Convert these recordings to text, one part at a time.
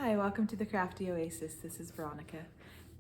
Hi, welcome to the Crafty Oasis. This is Veronica,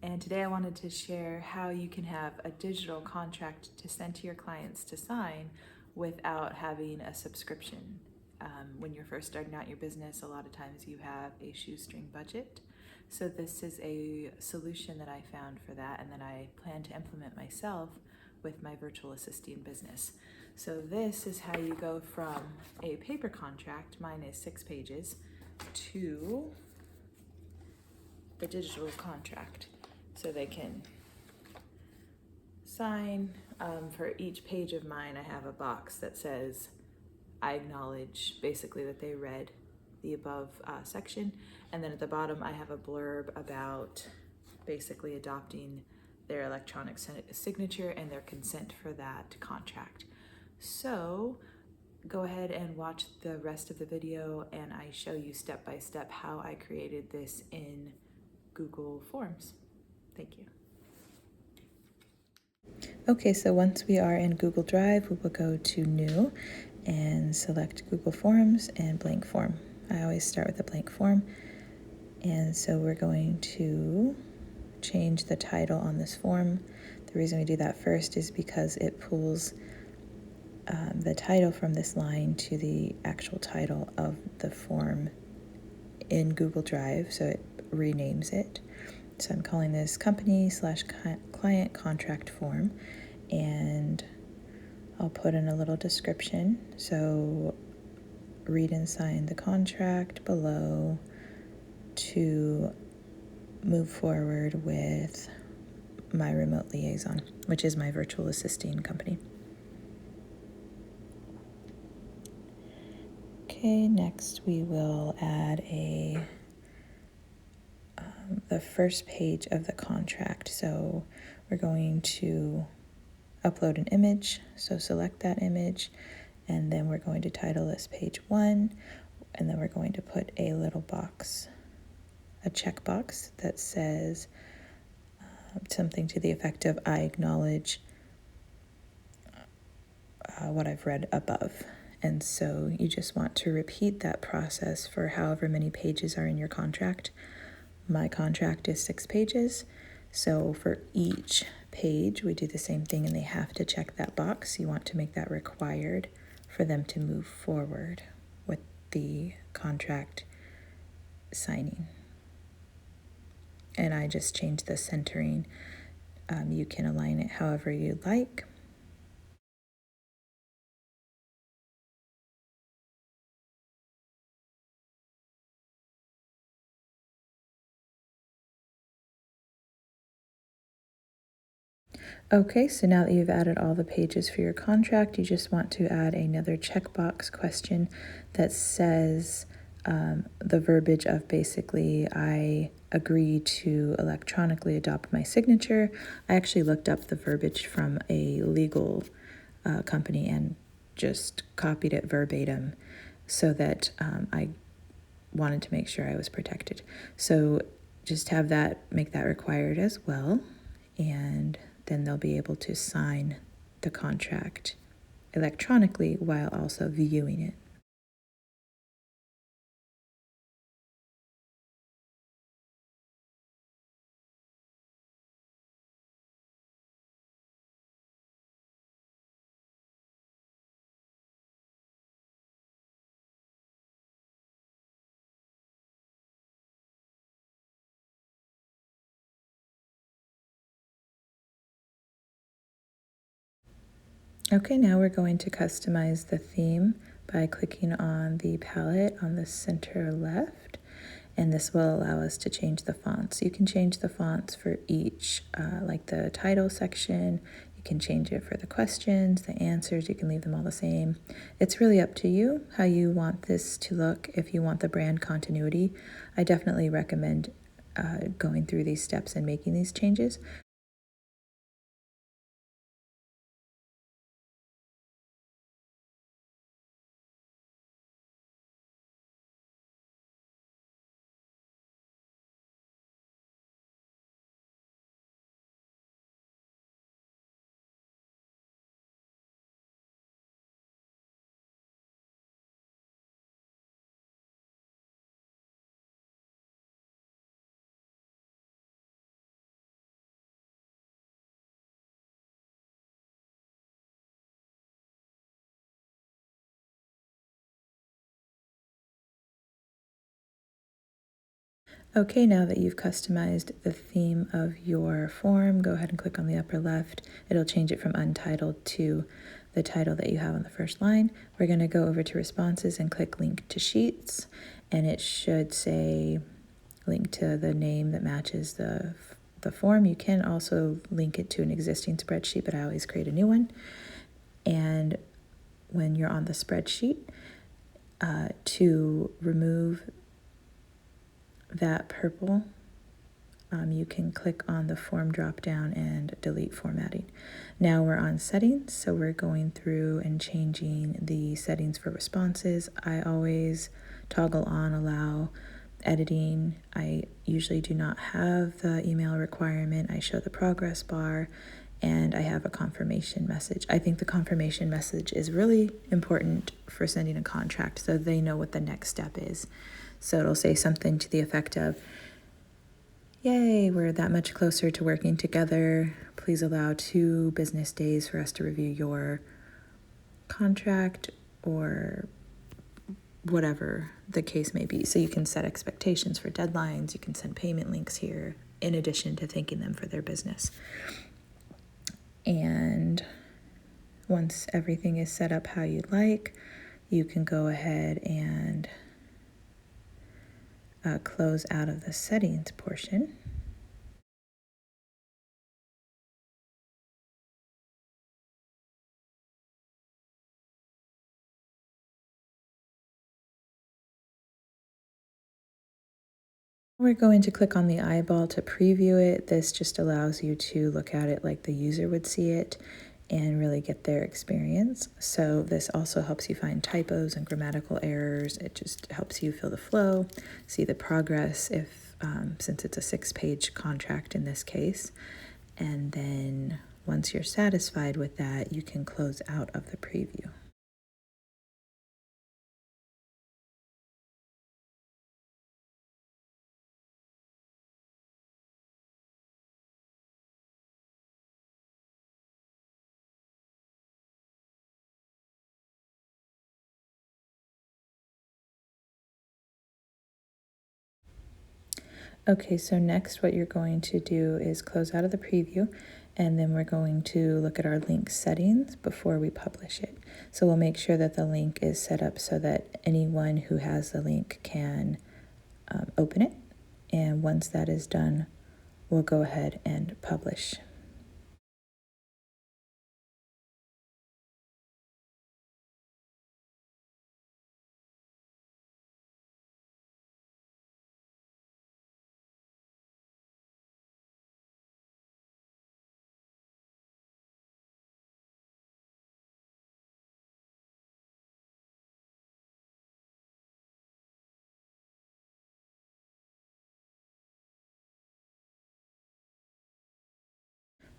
and today I wanted to share how you can have a digital contract to send to your clients to sign without having a subscription. When you're first starting out your business, a lot of times you have a shoestring budget. So this is a solution that I found for that and that I plan to implement myself with my virtual assistant business. So this is how you go from a paper contract, mine is 6 pages, to the digital contract. So they can sign. For each page of mine, I have a box that says, I acknowledge basically that they read the above section. And then at the bottom, I have a blurb about basically adopting their electronic signature and their consent for that contract. So go ahead and watch the rest of the video and I show you step by step how I created this in Google Forms. Thank you. Okay, so once we are in Google Drive, we will go to New and select Google Forms and blank form. I always start with a blank form. And so we're going to change the title on this form. The reason we do that first is because it pulls the title from this line to the actual title of the form in Google Drive, so it renames it. So I'm calling this company/client contract form, and I'll put in a little description. So read and sign the contract below to move forward with my remote liaison, which is my virtual assisting company. Okay, next we will add the first page of the contract. So we're going to upload an image. So select that image, and then we're going to title this page 1, and then we're going to put a little box, a checkbox that says something to the effect of I acknowledge what I've read above. And so you just want to repeat that process for however many pages are in your contract. My contract is 6 pages, so for each page we do the same thing, and they have to check that box. You want to make that required for them to move forward with the contract signing. And I just changed the centering. You can align it however you'd like. Okay, so now that you've added all the pages for your contract, you just want to add another checkbox question that says the verbiage of basically, I agree to electronically adopt my signature. I actually looked up the verbiage from a legal company and just copied it verbatim so that I wanted to make sure I was protected. So just have that, make that required as well, and then they'll be able to sign the contract electronically while also viewing it. Okay, now we're going to customize the theme by clicking on the palette on the center left, and this will allow us to change the fonts. You can change the fonts for each, like the title section. You can change it for the questions, the answers. You can leave them all the same. It's really up to you how you want this to look. If you want the brand continuity, I definitely recommend going through these steps and making these changes. Okay, now that you've customized the theme of your form, go ahead and click on the upper left. It'll change it from untitled to the title that you have on the first line. We're going to go over to responses and click link to sheets, and it should say link to the name that matches the form. You can also link it to an existing spreadsheet, but I always create a new one. And when you're on the spreadsheet, to remove that purple, you can click on the form drop down and delete formatting. Now we're on settings, so we're going through and changing the settings for responses. I always toggle on allow editing. I usually do not have the email requirement. I show the progress bar, and I have a confirmation message. I think the confirmation message is really important for sending a contract so they know what the next step is. So it'll say something to the effect of, yay, we're that much closer to working together. Please allow 2 business days for us to review your contract, or whatever the case may be. So you can set expectations for deadlines. You can send payment links here in addition to thanking them for their business. And once everything is set up how you'd like, you can go ahead and close out of the settings portion. We're going to click on the eyeball to preview it. This just allows you to look at it like the user would see it and really get their experience. So this also helps you find typos and grammatical errors. It just helps you feel the flow, see the progress if since it's a 6-page contract in this case. And then once you're satisfied with that, you can close out of the preview. Okay, so next what you're going to do is close out of the preview, and then we're going to look at our link settings before we publish it. So we'll make sure that the link is set up so that anyone who has the link can open it. And once that is done, we'll go ahead and publish.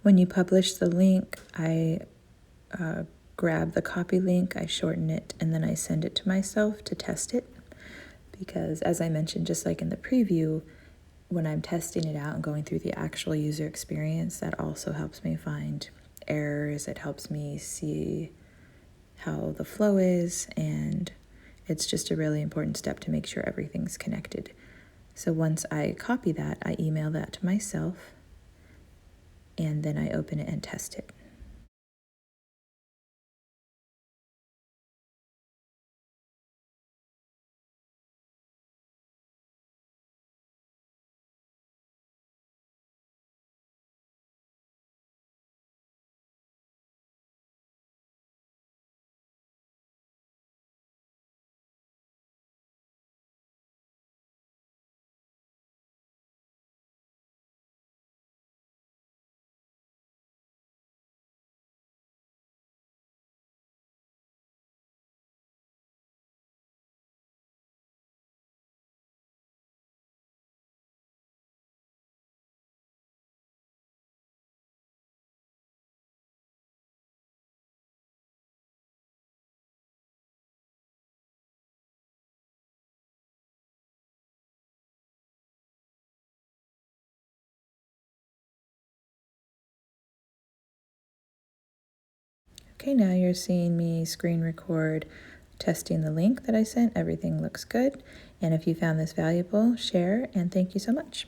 When you publish the link, I grab the copy link, I shorten it, and then I send it to myself to test it. Because as I mentioned, just like in the preview, when I'm testing it out and going through the actual user experience, that also helps me find errors. It helps me see how the flow is, and it's just a really important step to make sure everything's connected. So once I copy that, I email that to myself, and then I open it and test it. Okay, now you're seeing me screen record testing the link that I sent. Everything looks good. And if you found this valuable, share, and thank you so much.